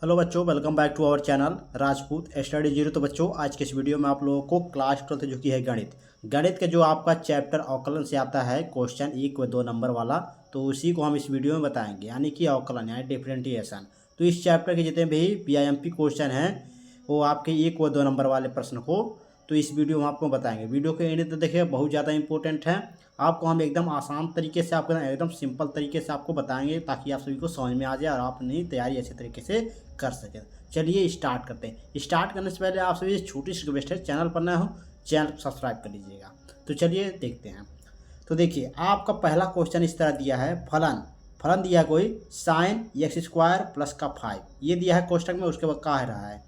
Hello बच्चों, welcome back to our channel Rajput study zero. तो बच्चों, आज के इस वीडियो में आप लोगों को क्लास 12 जो कि है गणित के जो आपका चैप्टर अवकलन से आता है क्वेश्चन 1 व 2 नंबर वाला, तो उसी को हम इस वीडियो में बताएंगे, यानी कि अवकलन यानी डिफरेंटिएशन। तो इस चैप्टर के जितने भी पीआईएमपी क्वेश्चन हैं वो आपके 1 व 2 नंबर वाले प्रश्न को तो इस वीडियो में आपको बताएंगे। वीडियो के एंड तक देखिए, बहुत ज़्यादा इंपॉर्टेंट है। आपको हम एकदम आसान तरीके से, आपको एकदम सिंपल तरीके से आपको बताएंगे ताकि आप सभी को समझ में आ जाए और आप अपनी तैयारी अच्छे तरीके से कर सकें। चलिए स्टार्ट करते हैं। स्टार्ट करने से पहले आप सभी छोटी सी रिक्वेस्ट है, चैनल पर नए हो चैनल सब्सक्राइब कर लीजिएगा। तो चलिए देखते हैं। तो देखिए, आपका पहला क्वेश्चन इस तरह दिया है, फलन फलन दिया है कोई साइन एक्स स्क्वायर प्लस का 5, ये दिया है कोष्टक में। उसके बाद कह रहा है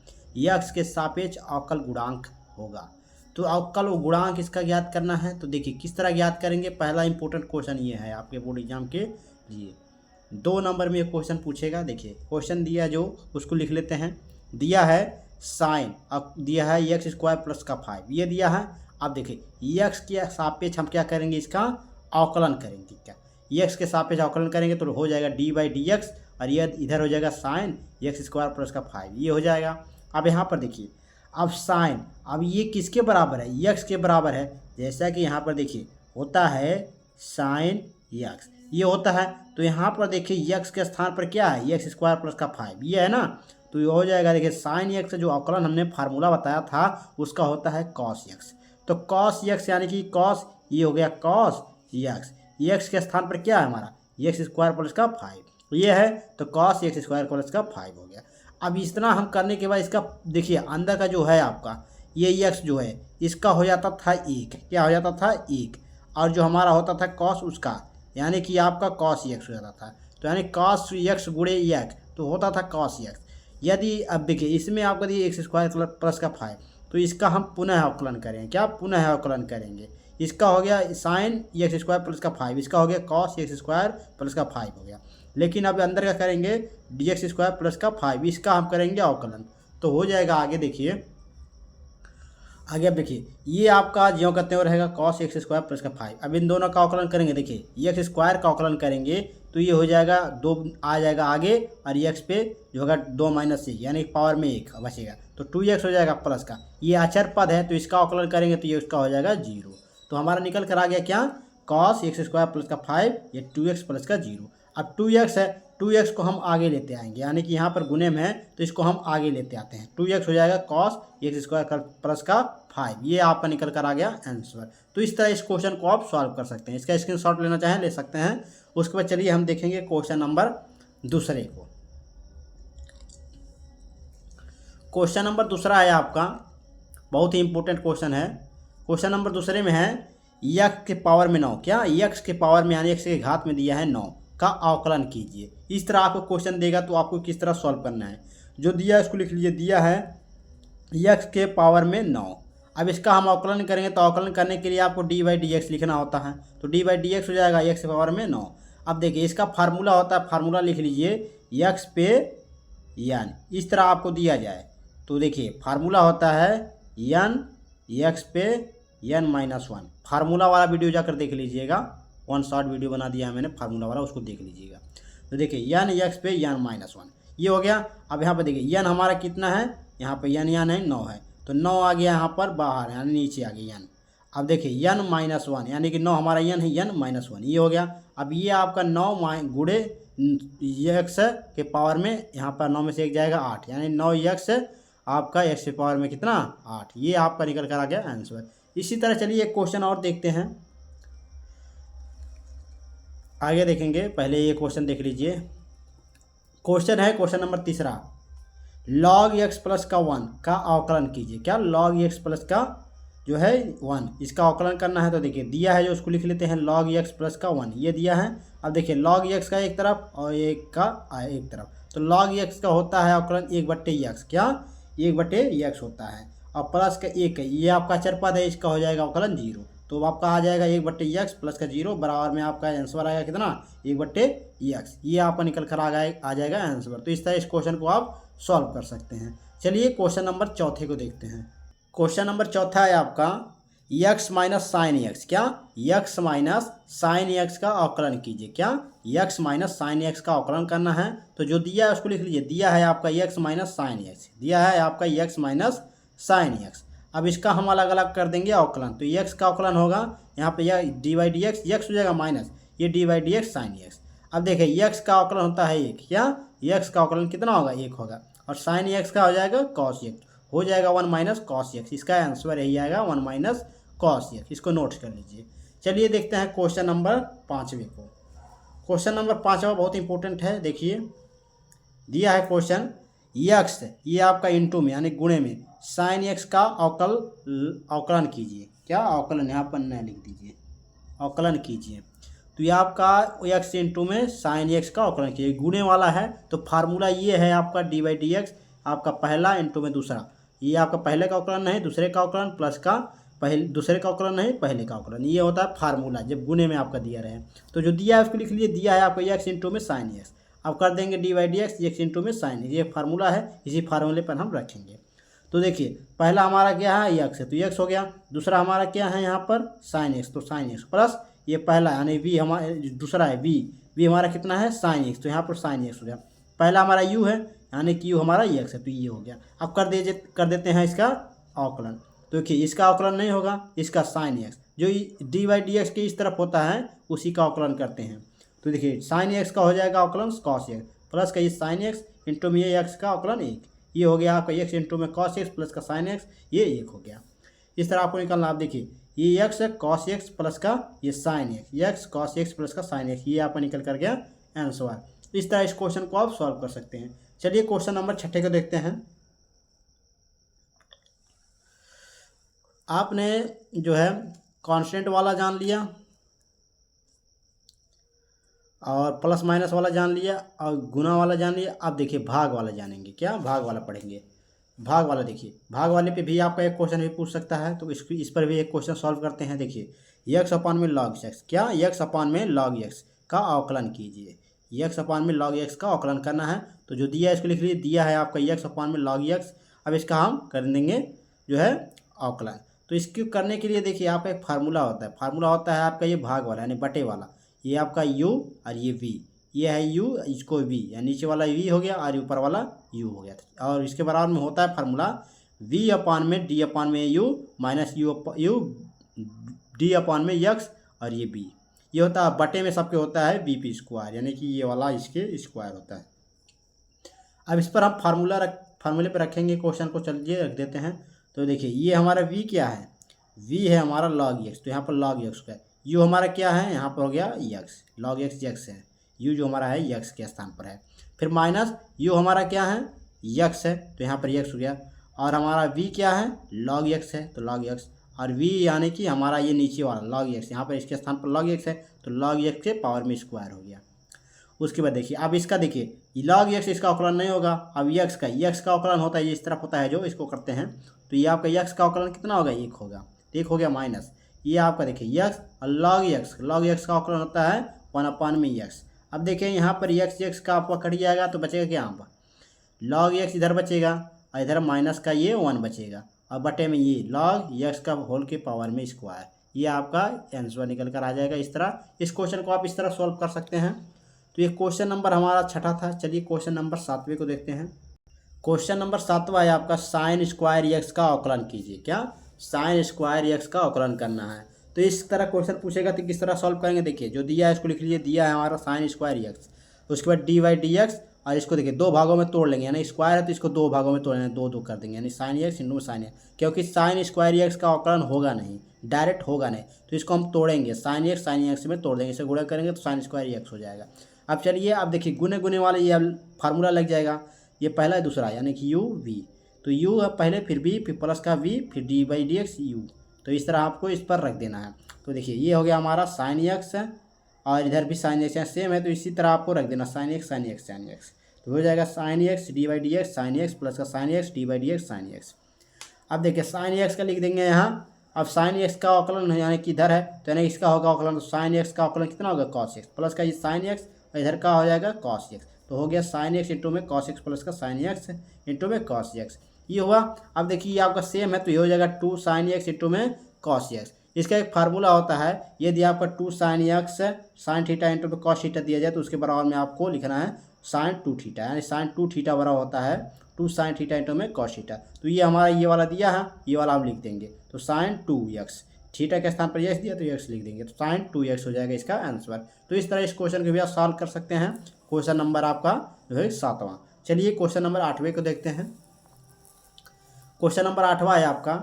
एक्स के सापेक्ष अवकल गुणांक होगा। तो अवकल गुणांक इसका ज्ञात करना है। तो देखिए किस तरह ज्ञात करेंगे। पहला इंपॉर्टेंट क्वेश्चन ये है आपके बोर्ड एग्जाम के लिए। 2 नंबर में एक क्वेश्चन पूछेगा। देखिए क्वेश्चन दिया जो उसको लिख लेते हैं। दिया है साइन, अब दिया है एक्स स्क्वायर प्लस का 5, ये दिया है। अब देखिए एक्स के सापेक्ष हम क्या करेंगे, इसका अवकलन करेंगे। क्या एक्स के सापेक्ष अवकलन करेंगे तो हो जाएगा डी बाई डी एक्स, और ये इधर हो जाएगा साइन एक्स स्क्वायर प्लस का 5, ये हो जाएगा। अब यहाँ पर देखिए, अब साइन, अब ये किसके बराबर है, एक्स के बराबर है। जैसा कि यहाँ पर देखिए होता है साइन एक्स, ये होता है। तो यहाँ पर देखिए एक्स के स्थान पर क्या है, एक्स स्क्वायर प्लस का 5, ये है ना। तो ये हो जाएगा। देखिए साइन एक्स जो अवकलन हमने फार्मूला बताया था उसका होता है कॉस एक्स। तो कॉस एक्स यानी कि कॉस, ये हो गया कॉस एक्स। एक्स के स्थान पर क्या है हमारा, एक्स स्क्वायर प्लस का 5, ये है। तो कॉस एक्स स्क्वायर प्लस का 5 हो गया। अब इतना हम करने के बाद इसका देखिए अंदर का जो है आपका ये एक्स जो है इसका हो जाता था 1, क्या हो जाता था 1, और जो हमारा होता था कॉस उसका, यानी कि आपका कॉस एक्स हो जाता था। तो यानी कॉस एक्स गुणे एक्स तो होता था कॉस एक्स। यदि अब देखिए इसमें आपका दिए एक्स स्क्वायर प्लस का 5, तो इसका हम पुनः अवकलन करेंगे। क्या पुनः अवकलन करेंगे। इसका हो गया साइन एक्स स्क्वायर प्लस का 5, इसका हो गया कॉस एक्स स्क्वायर प्लस का 5 हो गया। लेकिन अब अंदर का करेंगे डी एक्स स्क्वायर प्लस का 5, इसका हम करेंगे अवकलन। तो हो जाएगा आगे देखिए, आगे अब देखिए ये आपका ज्यों करते हुए रहेगा कॉस एक्स स्क्वायर प्लस का 5। अब इन दोनों का अवकलन करेंगे। देखिए एक्स स्क्वायर का अवकलन करेंगे तो ये हो जाएगा 2 आ जाएगा आगे, और एक्स पे जो होगा 2 माइनस 1 यानी पावर में 1 बचेगा, तो 2x हो जाएगा प्लस का। ये अचर पद है तो इसका अवकलन करेंगे तो ये उसका हो जाएगा 0। तो हमारा निकल कर आ गया क्या, कॉस एक्स स्क्वायर प्लस का 5, ये 2x प्लस का 0। अब 2x है, 2x को हम आगे लेते आएंगे, यानी कि यहाँ पर गुने में है तो इसको हम आगे लेते आते हैं। 2x हो जाएगा कॉस एक्स स्क्वायर प्लस का 5, ये आपका निकल कर आ गया आंसर। तो इस तरह इस क्वेश्चन को आप सॉल्व कर सकते हैं। इसका स्क्रीनशॉट लेना चाहें ले सकते हैं। उसके बाद चलिए हम देखेंगे क्वेश्चन नंबर दूसरे को। क्वेश्चन नंबर दूसरा है आपका, बहुत ही इंपॉर्टेंट क्वेश्चन है। क्वेश्चन नंबर दूसरे में है एक्स के पावर में 9, क्या एक्स के पावर में यानी एक्स के घात में दिया है 9 का अवकलन कीजिए। इस तरह आपको क्वेश्चन देगा तो आपको किस तरह सॉल्व करना है। जो दिया है इसको लिख लीजिए। दिया है एक्स के पावर में 9। अब इसका हम अवकलन करेंगे तो अवकलन करने के लिए आपको डी बाई डी एक्स लिखना होता है। तो डी बाई डी एक्स हो जाएगा एक्स के पावर में 9। अब देखिए इसका फार्मूला होता है, फार्मूला लिख लीजिए एक्स पे एन, इस तरह आपको दिया जाए तो देखिए फार्मूला होता है एन एक्स पे एन माइनस 1। फार्मूला वाला वीडियो जाकर देख लीजिएगा, 1 शॉर्ट वीडियो बना दिया है मैंने फार्मूला वाला, उसको देख लीजिएगा। तो देखिए एन एक्स पे एन माइनस 1, ये हो गया। अब यहाँ पर देखिए एन हमारा कितना है, यहाँ पर एन है 9 है, तो 9 आ गया यहाँ पर बाहर, यानी नीचे आ गया एन। अब देखिए एन माइनस 1 यानी कि 9 हमारा एन है, एन माइनस 1, ये हो गया। अब ये आपका 9 गुणे एक्स के पावर में, यहाँ पर 9 में से 1 जाएगा 8, यानी 9 एक्स आपका एक्स के पावर में कितना 8, ये आपका निकल कर आ गया आंसर। इसी तरह चलिए एक क्वेश्चन और देखते हैं, आगे देखेंगे। पहले ये क्वेश्चन देख लीजिए। क्वेश्चन है क्वेश्चन नंबर तीसरा, log x प्लस का 1 का अवकलन कीजिए। क्या log x प्लस का जो है 1, इसका अवकलन करना है। तो देखिए दिया है जो उसको लिख लेते हैं log x प्लस का 1, ये दिया है। अब देखिए log x का एक तरफ और एक का एक तरफ, तो log x का होता है अवकलन 1/x, क्या 1/x होता है, और प्लस का 1 है, ये आपका अचर पद है, इसका हो जाएगा अवकलन 0। तो आपका आ जाएगा 1/x प्लस का 0 बराबर में आपका आंसर आएगा कितना 1/x, ये आपका निकल कर आ जाएगा आंसर। तो इस तरह इस क्वेश्चन को आप सॉल्व कर सकते हैं। चलिए क्वेश्चन नंबर चौथे को देखते हैं। क्वेश्चन नंबर चौथा है आपका, यक्स माइनस साइन एक्स, क्या यक्स माइनस साइन एक्स का अवकलन कीजिए, क्या यक्स माइनस साइन एक्स का अवकलन करना है। तो जो दिया है उसको लिख लीजिए, दिया है आपका यक्स माइनस साइन एक्स, दिया है आपका यक्स माइनस साइन एक्स। अब इसका हम अलग अलग कर देंगे अवकलन, तो यक्स का अवकलन होगा यहाँ पे यह डी वाई डी एक्स, यक्स हो जाएगा माइनस ये d y d x sine x. अब देखिए यक्स का अवकलन होता है एक, क्या यक्स का अवकलन कितना होगा एक होगा, और साइन एक्स का हो जाएगा कॉस एक्स, हो जाएगा 1 माइनस कॉस एक्स। इसका आंसर यही आएगा 1 माइनस कॉस एक्स, इसको नोट कर लीजिए। चलिए देखते हैं क्वेश्चन नंबर 5वें को। क्वेश्चन नंबर 5वां बहुत इंपॉर्टेंट है, देखिए दिया है क्वेश्चन यक्स, ये आपका इंटू में यानी गुणे में साइन एक्स का अवकलन कीजिए, क्या अवकलन यहाँ पर न लिख दीजिए, अवकलन कीजिए। तो ये आपका एक्स इंटू में साइन एक्स का अवकलन कीजिए, गुणे वाला है तो फार्मूला ये है आपका डी वाई डी एक्स, आपका पहला इंटू में दूसरा, ये आपका पहले का अवकलन नहीं दूसरे का अवकलन प्लस का पहले दूसरे का अवकलन नहीं पहले का अवकलन, ये होता है फार्मूला जब गुणे में आपका दिया रहे। तो जो दिया है उसको लिख लीजिए, दिया है आपका एक्स इंटू में साइन एक्स, अब कर देंगे d y d x x into में साइन एक्स, ये फार्मूला है, इसी फार्मूले पर हम रखेंगे। तो देखिए पहला हमारा क्या है एक्स है तो एक्स हो गया, दूसरा हमारा क्या है यहाँ पर साइन एक्स, तो साइन एक्स प्लस ये पहला यानी वी हमारा दूसरा है वी हमारा कितना है साइन एक्स, तो यहाँ पर साइन एक्स हो गया। पहला हमारा यू है यानी कि यू हमारा एक्स है तो ये हो गया। अब कर देते हैं इसका अवकलन, तो देखिए इसका अवकलन नहीं होगा, इसका साइन एक्स जो डी वाई डी एक्स के इस तरफ होता है उसी का अवकलन करते हैं। तो देखिए साइन एक्स का हो जाएगा अवकलन कॉस एक्स प्लस का ये साइन एक्स इंटू में ये एक्स का अवकलन एक, ये हो गया आपका एक्स इंटू में कॉस एक्स प्लस का साइन एक्स, ये एक हो गया। इस तरह आपको निकालना, आप देखिए ये एक्स है कॉस एक्स प्लस का ये sine x, x cos x plus का साइन एक्स, ये आपका निकल कर गया आंसर। इस तरह इस क्वेश्चन को आप सॉल्व कर सकते हैं। चलिए क्वेश्चन नंबर 6 को देखते हैं। आपने जो है कांस्टेंट वाला जान लिया और प्लस माइनस वाला जान लिया और गुना वाला जान लिया, अब देखिए भाग वाला जानेंगे, क्या भाग वाला पढ़ेंगे। भाग वाला देखिए, भाग वाले पे भी आपका एक क्वेश्चन भी पूछ सकता है, तो इस पर भी एक क्वेश्चन सॉल्व करते हैं। देखिए यक्स अपान में लॉग एक्स, क्या यक्स अपान में लॉग एक्स का अवकलन कीजिए, यक्स अपान में लॉग एक्स का अवकलन करना है। तो जो दिया है इसको लिख लीजिए, दिया है आपका यक्स अपान में लॉग एक्स, अब इसका हम कर देंगे जो है अवकलन। तो इसको करने के लिए देखिए आपका एक फार्मूला होता है, फार्मूला होता है आपका ये भाग वाला यानी बटे वाला, ये आपका u और ये v, ये है u इसको v या नीचे वाला v हो गया और ऊपर वाला u हो गया। और इसके बराबर में होता है फार्मूला v अपान में d अपान में u माइनस u d अपान में x और ये b, ये होता है बटे में सबके होता है b p स्क्वायर यानी कि ये वाला इसके स्क्वायर होता है। अब इस पर हम फार्मूले पर रखेंगे क्वेश्चन को, चलिए रख देते हैं। तो देखिए ये हमारा v क्या है, v है हमारा log x, तो यहाँ पर log x का u हमारा क्या है यहाँ पर हो गया x, log x x है, u जो हमारा है x के स्थान पर है। फिर माइनस u हमारा क्या है x है तो यहाँ पर x हो गया, और हमारा v क्या है log x है तो log x, और v यानी कि हमारा ये नीचे वाला log x, यहाँ पर इसके स्थान पर log x है तो log x के पावर में स्क्वायर हो गया। उसके बाद देखिए अब इसका देखिए log x इसका अवकलन नहीं होगा, अब x का अवकलन होता है, ये इस तरफ होता है जो इसको करते हैं, तो ये आपका x का अवकलन कितना होगा एक होगा, एक हो गया माइनस ये आपका देखिए x और log x का अवकलन होता है 1 अपान में x। अब देखिए यहाँ पर x का आपका कट जाएगा तो बचेगा क्या, यहाँ पर log x इधर बचेगा और इधर माइनस का ये 1 बचेगा और बटे में ये log x का होल के पावर में स्क्वायर, ये आपका आंसर निकल कर आ जाएगा। इस तरह इस क्वेश्चन को आप इस तरह सॉल्व कर सकते हैं। तो ये क्वेश्चन नंबर हमारा 6 था। चलिए क्वेश्चन नंबर 7वें को देखते हैं। क्वेश्चन नंबर 7वां है आपका साइन स्क्वायर एक्स का अवकलन कीजिए, क्या साइन स्क्वायर एक्स का अवकलन करना है। तो इस तरह क्वेश्चन पूछेगा तो किस तरह सॉल्व करेंगे, देखिए जो दिया है इसको लिख लीजिए, दिया है हमारा साइन स्क्वायर एक्स, उसके बाद डी वाई डी एक्स, और इसको देखिए 2 भागों में तोड़ लेंगे यानी स्क्वायर है तो इसको 2 भागों में तोड़ेंगे, 2 कर देंगे यानी sine x into sine x, क्योंकि साइन स्क्वायर एक्स का अवकलन होगा नहीं, डायरेक्ट होगा नहीं, तो इसको हम तोड़ेंगे साइन एक्स में तोड़ देंगे, इसे गुणा करेंगे तो साइन स्क्वायर एक्स हो जाएगा। अब चलिए अब देखिए गुने वाले ये फार्मूला लग जाएगा, ये पहला है दूसरा यानी कि u v, तो u है पहले फिर v फिर प्लस का v फिर D by d x u, तो इस तरह आपको इस पर रख देना है। तो देखिए ये हो गया हमारा साइन एक्स है और इधर भी साइन एक्स सेम है, तो इसी तरह आपको रख देना साइन एक्स, तो हो जाएगा sine x d by d x sine x plus का sine x d by d x sine x. अब देखिए साइन एक्स का लिख देंगे यहाँ, अब साइन एक्स का अवकलन यानी कि इधर है तो यानी इसका होगा अवकलन, तो साइन एक्स का अवकलन कितना होगा कॉस एक्स प्लस का ये साइन एक्स, इधर का हो जाएगा कॉस एक्स, तो हो गया साइन एक्स इंटू में कॉस एक्स प्लस का साइन एक्स इंटू में कॉस एक्स, ये हुआ। अब देखिए ये आपका सेम है तो ये हो जाएगा 2 साइन एक्स इंटू में कॉस एक्स। इसका एक फार्मूला होता है, यदि आपका 2 sine x sine theta into में कॉस थीटा दिया जाए तो उसके बराबर में आपको लिखना है साइन 2 थीटा, यानी साइन 2 थीटा बराबर होता है 2 साइन थीटा इंटू में कॉस थीटा। तो ये हमारा ये वाला दिया है, ये वाला हम लिख देंगे। तो साइन 2x, थीटा के स्थान पर एक्स दिया तो एक्स लिख देंगे, तो साइन 2x हो जाएगा इसका आंसर। तो इस तरह इस क्वेश्चन को भी आप सॉल्व कर सकते हैं। क्वेश्चन नंबर आपका जो है 7वां। चलिए क्वेश्चन नंबर 8वें को देखते हैं। क्वेश्चन नंबर 8वां है आपका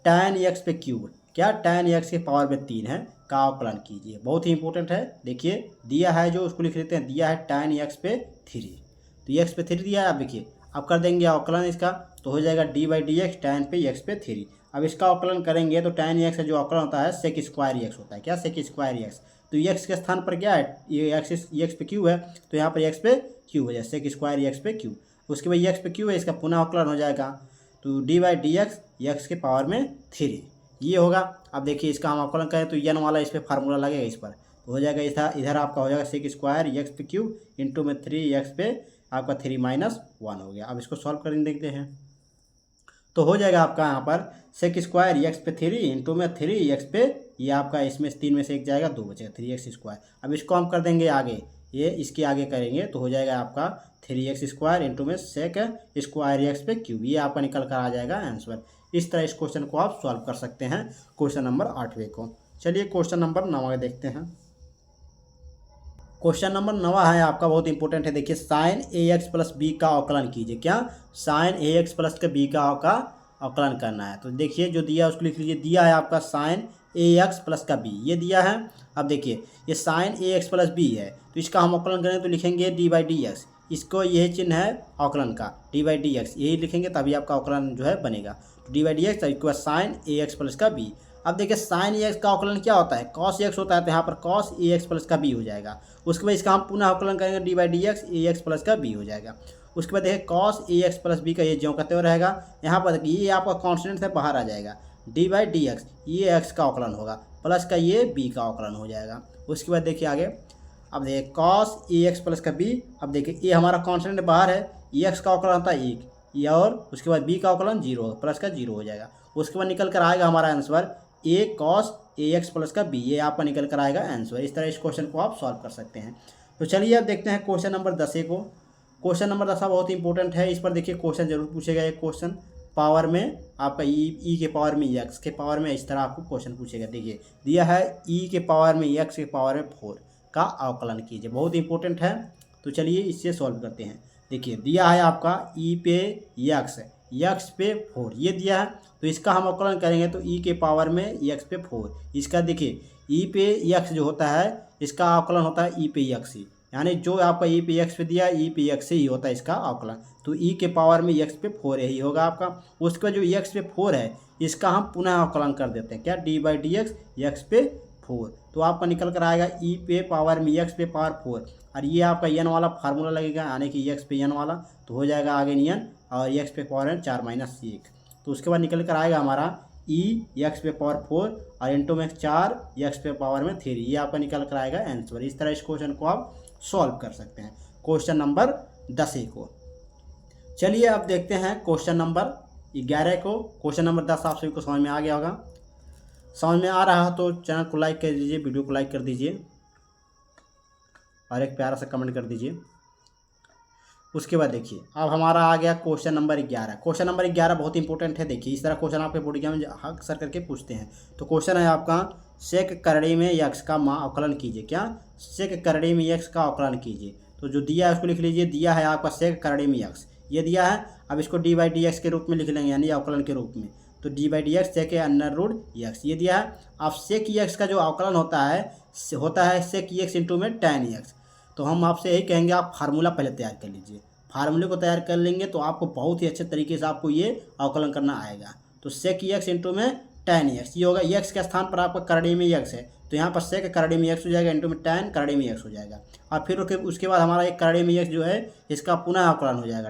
tan x पे क्यूब, क्या tan x के पावर में 3 है का अवकलन कीजिए। बहुत ही इंपॉर्टेंट है। देखिए दिया है जो उसको लिख लेते हैं, दिया है tan x पे 3, तो x पे 3 दिया है। आप देखिए अब कर देंगे अवकलन इसका, तो हो जाएगा d/dx tan पे x पे 3। अब इसका अवकलन करेंगे तो tan x का जो अवकलन होता है sec स्क्वायर x होता है, क्या sec स्क्वायर x। तो x के स्थान पर क्या है, ये x पे क्यू है, तो यहाँ पर x पे क्यू हो जाए sec स्क्वायर x पे क्यू। उसके बाद x पे क्यू है, इसका पुनः अवकलन हो जाएगा, तो d/dx x के पावर में 3 ये होगा। अब देखिए इसका हम अवकलन करें तो n वाला इस पर फार्मूला लगेगा इस पर, तो हो जाएगा इधर आपका हो जाएगा sec स्क्वायर x पे क्यूब इंटू में 3x पे आपका 3 - 1 हो गया। अब इसको सॉल्व करके देखते हैं, तो हो जाएगा आपका यहाँ पर sec स्क्वायर x पे 3 इंटू में 3x पे, ये आपका इसमें 3 में से एक जाएगा 2 बचेगा 3x स्क्वायर। अब इसको हम कर देंगे आगे, ये इसके आगे करेंगे तो हो जाएगा आपका 3x स्क्वायर इंटू में sec स्क्वायर x पे क्यूब, ये आपका निकल कर आ जाएगा आंसर। इस तरह इस क्वेश्चन को आप सॉल्व कर सकते हैं क्वेश्चन नंबर 8वें को। चलिए क्वेश्चन नंबर 9 देखते हैं। क्वेश्चन नंबर 9 है आपका, बहुत इंपॉर्टेंट है। देखिए साइन ax प्लस बी का अवकलन कीजिए, क्या साइन ax प्लस के बी का अवकलन करना है। तो देखिए जो दिया उसको लिख लीजिए, दिया है आपका साइन ax प्लस का b, ये दिया है। अब देखिए ये साइन ax प्लस बी है, तो इसका हम अवकलन करें तो लिखेंगे d/dx, इसको यही चिन्ह है अवकलन का d/dx, यही लिखेंगे तभी आपका अवकलन जो है बनेगा। तो d/dx इसके बाद साइन ax प्लस का b। अब देखिए साइन ax का अवकलन क्या होता है, cos ax होता है, तो यहाँ पर cos ax प्लस का b हो जाएगा। उसके बाद इसका हम पुनः अवकलन करेंगे d/dx ax प्लस का b हो जाएगा। उसके बाद देखिए cos ax प्लस b का ये ज्यों कहते हुए रहेगा। यहाँ पर देखिए ये आपका कॉन्स्टेंट से बाहर आ जाएगा, d/dx ये x का अवकलन होगा, प्लस का ये b का अवकलन हो जाएगा। उसके बाद देखिए आगे, अब देखिए cos ax प्लस का b। अब देखिए ये हमारा कॉन्स्टेंट बाहर है, x का अवकलन होता है 1, ये और उसके बाद b का अवकलन 0, प्लस का 0 हो जाएगा। उसके बाद निकल कर आएगा हमारा answer a cos ax plus का b, ये आपका निकल कर आएगा आंसर। इस तरह इस क्वेश्चन को आप सॉल्व कर सकते हैं। तो चलिए अब देखते हैं क्वेश्चन नंबर 10 को। क्वेश्चन नंबर 10 बहुत इंपॉर्टेंट है, इस पर देखिए क्वेश्चन जरूर पूछेगा। एक क्वेश्चन पावर में आपका e के पावर में x के पावर में, इस तरह आपको क्वेश्चन पूछेगा। देखिए दिया है e के पावर में x के पावर में 4 का अवकलन कीजिए, बहुत इंपॉर्टेंट है। तो चलिए इससे सॉल्व करते हैं। देखिए दिया है आपका e पे x पे 4, ये दिया है, तो इसका हम अवकलन करेंगे तो e के पावर में x पे 4। इसका देखिए e पे x जो होता है इसका अवकलन होता है e पे x ही, यानी जो आपका e पे x पे दिया e पे x ही होता है इसका अवकलन। तो e के पावर में x पे 4 यही होगा आपका। उसका जो x पे 4 है इसका हम पुनः अवकलन कर देते हैं, क्या d/dx x पे 4। तो आपका निकल कर आएगा e पे पावर में x पे पावर 4, और ये आपका n वाला फार्मूला लगेगा, यानी कि x पे n वाला, तो हो जाएगा आगे n और x पे पावर है 4 - 1। तो उसके बाद निकल कर आएगा हमारा e x पे पावर 4 और इंटू में 4 x पे पावर में 3, ये आपका निकल कर आएगा आंसर। इस तरह इस क्वेश्चन को आप सॉल्व कर सकते हैं क्वेश्चन नंबर 10 को। चलिए अब देखते हैं क्वेश्चन नंबर 11 को। क्वेश्चन नंबर 10 आप सभी को समझ में आ गया होगा। समझ में आ रहा तो चैनल को लाइक कर दीजिए, वीडियो को लाइक कर दीजिए और एक प्यारा सा कमेंट कर दीजिए। उसके बाद देखिए अब हमारा आ गया क्वेश्चन नंबर 11। क्वेश्चन नंबर 11 बहुत इंपॉर्टेंट है। देखिए इस तरह क्वेश्चन आपके बोर्ड एग्जाम में अक्सर करके पूछते हैं। तो क्वेश्चन है आपका सेक करड़ी में x का अवकलन कीजिए, क्या सेक करड़ी में x का अवकलन कीजिए। तो जो दिया है उसको लिख लीजिए, दिया है आपका सेक करड़ी में x, ये दिया है। अब इसको d/dx के रूप में लिख लेंगे, यानी अवकलन के रूप में। तो d/dx सेक √x ये दिया है। अब सेक x का जो अवकलन होता है सेक x इंटू में tan x। तो हम आपसे यही कहेंगे आप फार्मूला पहले तैयार कर लीजिए। फार्मूले को तैयार कर लेंगे तो आपको बहुत ही अच्छे तरीके से आपको ये अवकलन करना आएगा। तो सेक x इंटू में tan x, ये होगा x के स्थान पर आपका करड़ी में x है, तो यहाँ पर सेक करड़ी में x हो जाएगा इंटू में tan करड़ी में x हो जाएगा। और फिर उसके बाद हमारा एक करड़ी में x जो है इसका पुनः अवकलन हो जाएगा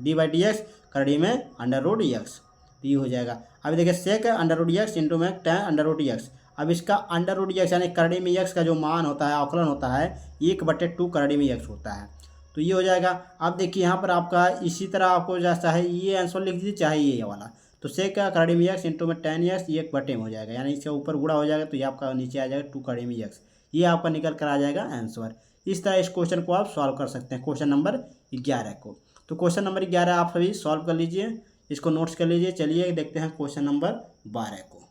d/dx करड़ी में √x, ये हो जाएगा। अभी देखिए सेक √x इंटू में tan √x। अब इसका √x यानी करड़ी में x का जो मान होता है अवकलन होता है 1/2 करड़ी में x होता है, तो ये हो जाएगा। अब देखिए यहाँ पर आपका इसी तरह आपको चाहे ये आंसर लिख दीजिए चाहे ये वाला। तो तो सेक का करड़ी में एक्स इंटू में टेन एक्स, ये 1/m हो जाएगा, यानी इसके ऊपर गुणा हो जाएगा तो ये आपका नीचे आ जाएगा 2 करड़ी में एक्स, ये आपका निकल कर आ जाएगा आंसर। इस तरह इस क्वेश्चन को आप सॉल्व कर सकते हैं, क्वेश्चन नंबर 11 को। तो क्वेश्चन नंबर 11 आप सभी सॉल्व कर लीजिए, इसको नोट्स कर लीजिए। चलिए देखते हैं क्वेश्चन नंबर 12 को।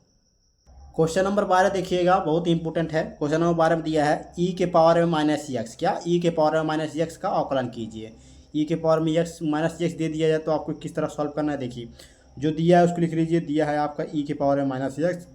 क्वेश्चन नंबर 12 देखिएगा, बहुत इंपॉर्टेंट है। क्वेश्चन नंबर 12 में दिया है ई के पावर में माइनस एक्स, क्या ई के पावर में माइनस एक्स का अवकलन कीजिए। ई के पावर में एक्स माइनस एक्स दे दिया जाए तो आपको किस तरह सॉल्व करना है, देखिए जो दिया है उसको लिख लीजिए। दिया है आपका ई के पावर में माइनस एक्स,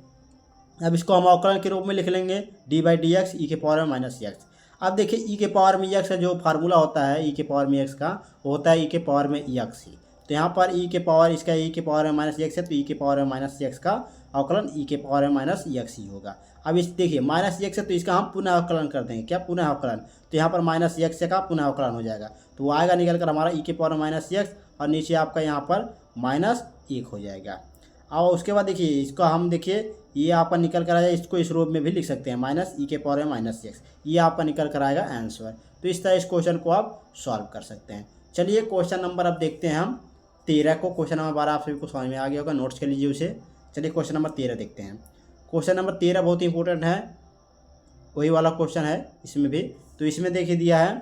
अब इसको हम अवकलन के रूप में लिख लेंगे डी बाई डी एक्स ई के पावर में माइनस एक्स। अब देखिए ई के पावर में एक्स का जो फार्मूला होता है ई के पावर में एक्स का, वो होता है ई के पावर में एक्स ही। तो यहाँ पर ई के पावर, इसका ई के पावर में माइनस एक्स है, तो ई के पावर में माइनस एक्स का अवकलन ई के पावर में माइनस एक्स ही होगा। अब इस देखिए माइनस एक्स है तो इसका हम पुनः अवकलन कर देंगे, क्या पुनः अवकलन, तो यहाँ पर माइनस एक्स का पुनः अवकलन हो जाएगा, तो वो आएगा निकल कर हमारा ई के पावर में माइनस एक्स, और नीचे आपका यहाँ पर -1 हो जाएगा। और उसके बाद देखिए इसको हम देखिए ये आपका निकल कर आएगा, इसको इस रूप में भी लिख सकते हैं माइनस ई के पावर में माइनस एक्स, ये आपका निकल कर आएगा आंसर। तो इस तरह इस क्वेश्चन को आप सॉल्व कर सकते हैं। चलिए क्वेश्चन नंबर अब देखते हैं हम 13 को। क्वेश्चन नंबर 12 आप सभी को समझ में आ गया होगा, नोट्स कर लीजिए उसे। चलिए क्वेश्चन नंबर 13 देखते हैं। क्वेश्चन नंबर 13 बहुत इंपॉर्टेंट है, वही वाला क्वेश्चन है इसमें भी। तो इसमें देखिए दिया है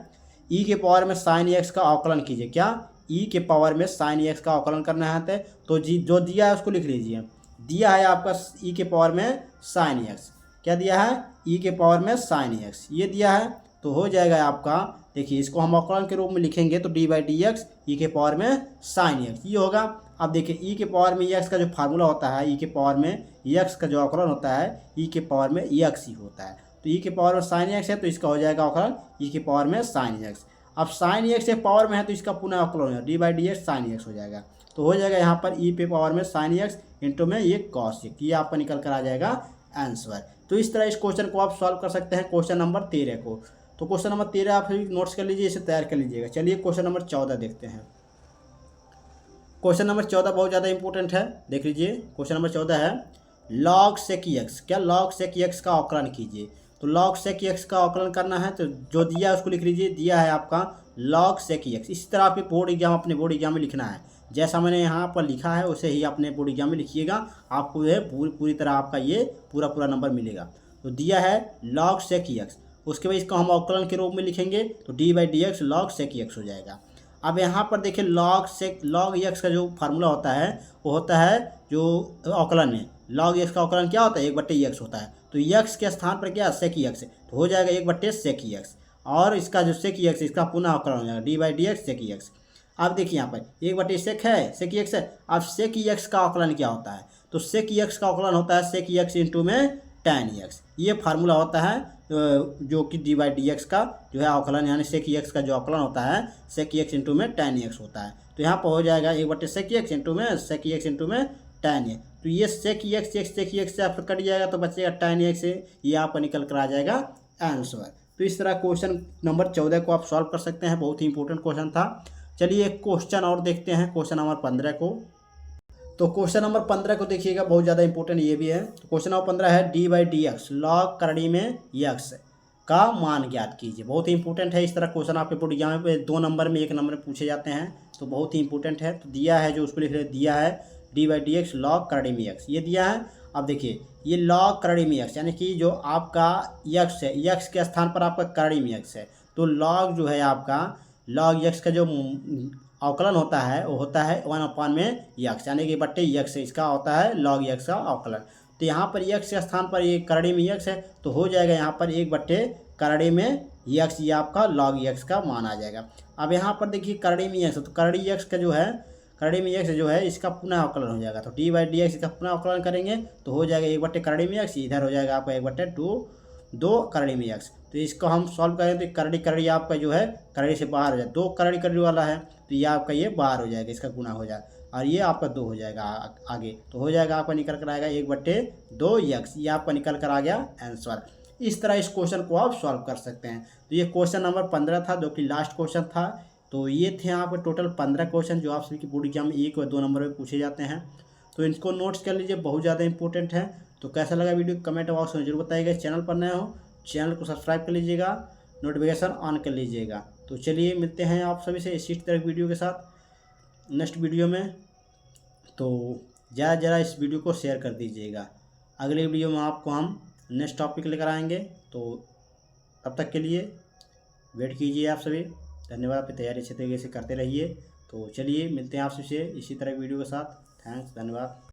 ई के पावर में साइन एक्स का अवकलन कीजिए, क्या ई के पावर में साइन एक्स का अवकलन करना है। तो जो दिया है उसको लिख लीजिए। दिया है आपका ई के पावर में साइन एक्स, क्या दिया है ई के पावर में साइन एक्स, ये दिया है। तो हो जाएगा आपका, देखिए इसको हम अवकलन के रूप में लिखेंगे तो डी बाई डी एक्स ई के पावर में साइन एक्स, ये होगा। अब देखिए ई के पावर में एक्स का जो फार्मूला होता है, ई के पावर में एक्स का जो अवकलन होता है ई के पावर में एक्स ही होता है। तो ई के पावर में साइन एक्स है तो इसका हो जाएगा अवकलन ई के पावर में साइन एक्स। अब साइन एक्स के पावर में है तो इसका पुनः अवकलन हो जाएगा, d by d x sine x हो जाएगा। तो हो जाएगा यहाँ पर ई पे पावर में साइन एक्स इंटू में ये कॉस एक्स, ये आपका निकल कर आ जाएगा आंसर। तो इस तरह इस क्वेश्चन को आप सॉल्व कर सकते हैं, क्वेश्चन नंबर 13 को। तो क्वेश्चन नंबर 13 आप नोट्स कर लीजिए, इसे तैयार कर लीजिएगा। चलिए क्वेश्चन नंबर 14 देखते हैं। क्वेश्चन नंबर 14 बहुत ज़्यादा इंपॉर्टेंट है, देख लीजिए। क्वेश्चन नंबर 14 है लॉग सेक एक्स, क्या लॉग सेक एक्स का अवकलन कीजिए। तो लॉग सेक एक्स का अवकलन करना है तो जो दिया है उसको लिख लीजिए। दिया है आपका लॉग सेक एक्स, इस तरह आपके बोर्ड एग्जाम अपने बोर्ड एग्जाम में लिखना है, जैसा मैंने यहाँ पर लिखा है उसे ही अपने बोर्ड एग्जाम में लिखिएगा, आपको ये पूरी तरह आपका ये पूरा नंबर मिलेगा। तो दिया है लॉग सेक एक्स, उसके बाद इसको हम अवकलन के रूप में लिखेंगे तो d by d x log sec x हो जाएगा। अब यहाँ पर देखिए लॉग एक्स का जो फार्मूला होता है वो होता है जो अवकलन है, लॉग एक्स का अवकलन क्या होता है 1/x होता है। तो एक्स के स्थान पर क्या सेक एक्स है, तो हो जाएगा 1/sec एक्स, और इसका जो सेक एक्स इसका पुनः अवकलन हो जाएगा d by d x sec x. अब देखिए यहाँ पर 1/sec है, सेक एक्स है। अब सेक एक्स का अवकलन क्या होता है, तो सेक एक्स का अवकलन होता है सेक एक्स इंटू में tan एक्स, ये फार्मूला होता है जो कि डी बाई डी एक्स का जो है अवकलन, यानी सेक एक्स का जो अवकलन होता है सेक एक्स इंटू में tan एक्स होता है। तो यहाँ पर हो जाएगा 1/sec एक्स इंटू में सेक एक्स इंटू में tan एक्स। तो ये सेक एक्स से आपका कट जाएगा तो बचेगा tan एक्स से, ये आपका निकल कर आ जाएगा आंसर। तो इस तरह क्वेश्चन नंबर 14 को आप सॉल्व कर सकते हैं, बहुत ही इंपॉर्टेंट क्वेश्चन था। चलिए एक क्वेश्चन और देखते हैं, क्वेश्चन नंबर 15 को। तो क्वेश्चन नंबर 15 को देखिएगा, बहुत ज़्यादा इंपॉर्टेंट ये भी है। तो क्वेश्चन नंबर 15 है d by d x log करड़ी में एक्स का मान ज्ञात कीजिए। बहुत ही इंपॉर्टेंट है, इस तरह क्वेश्चन आपके बोर्ड एग्जाम में 2 नंबर में 1 नंबर में पूछे जाते हैं, तो बहुत ही इंपॉर्टेंट है। तो दिया है जो उसको लिख रहे, दिया है d by d x log करड़ी में एक्स, ये दिया है। अब देखिए ये लॉग करड़ी में एक्स यानी कि जो आपका एक्स है, एक्स के स्थान पर आपका करड़ी में एक्स है, तो लॉग जो है आपका लॉग एक्स का जो अवकलन होता है वो होता है 1 में एक्स, यानी कि बट्टे एक्स है, इसका होता है लॉग एक्स का अवकलन। तो यहाँ पर एक्स के स्थान पर ये करड़ी में एक्स है, तो हो जाएगा यहाँ पर 1/करड़ी में एक्स, ये आपका लॉग एक्स का मान आ जाएगा। अब यहाँ पर देखिए करड़ी में एक्स, तो करड़ी एक्स का जो है करड़ी में एक्स जो है इसका पुनः अवकलन हो जाएगा, तो डी बाई डी एक्स इसका पुनः अवकलन करेंगे तो हो जाएगा 1/करड़ी में एक्स, इधर हो जाएगा आपका 1/2 करड़ी में एक्स। तो इसको हम सॉल्व करें तो करड़ी आपका जो है करड़ी से बाहर हो जाए, 2 करड़ी वाला है तो ये आपका ये बाहर हो जाएगा, इसका गुना हो जाए, और ये आपका 2 हो जाएगा आगे, तो हो जाएगा आपका निकल कर आएगा 1/2x, ये आपका निकल कर आ गया आंसर। इस तरह इस क्वेश्चन को आप सॉल्व कर सकते हैं। तो ये क्वेश्चन नंबर 15 था, जो कि लास्ट क्वेश्चन था। तो ये थे आपके टोटल 15 क्वेश्चन जो आप सभी की बोर्ड एग्जाम में 1 व 2 नंबर में पूछे जाते हैं। तो इनको नोट्स कर लीजिए, बहुत ज़्यादा इंपॉर्टेंट है। तो कैसा लगा वीडियो कमेंट बॉक्स में जरूर बताइएगा। चैनल पर नए हो चैनल को सब्सक्राइब कर लीजिएगा, नोटिफिकेशन ऑन कर लीजिएगा। तो चलिए मिलते हैं आप सभी से इसी तरह वीडियो के साथ नेक्स्ट वीडियो में। तो ज़्यादा ज़्यादा इस वीडियो को शेयर कर दीजिएगा। अगले वीडियो में आपको हम नेक्स्ट टॉपिक लेकर आएंगे, तो तब तक के लिए वेट कीजिए आप सभी। धन्यवाद। अपनी तैयारी अच्छे तरीके से करते रहिए। तो चलिए मिलते हैं आपसे इसी तरह वीडियो के साथ। थैंक्स, धन्यवाद।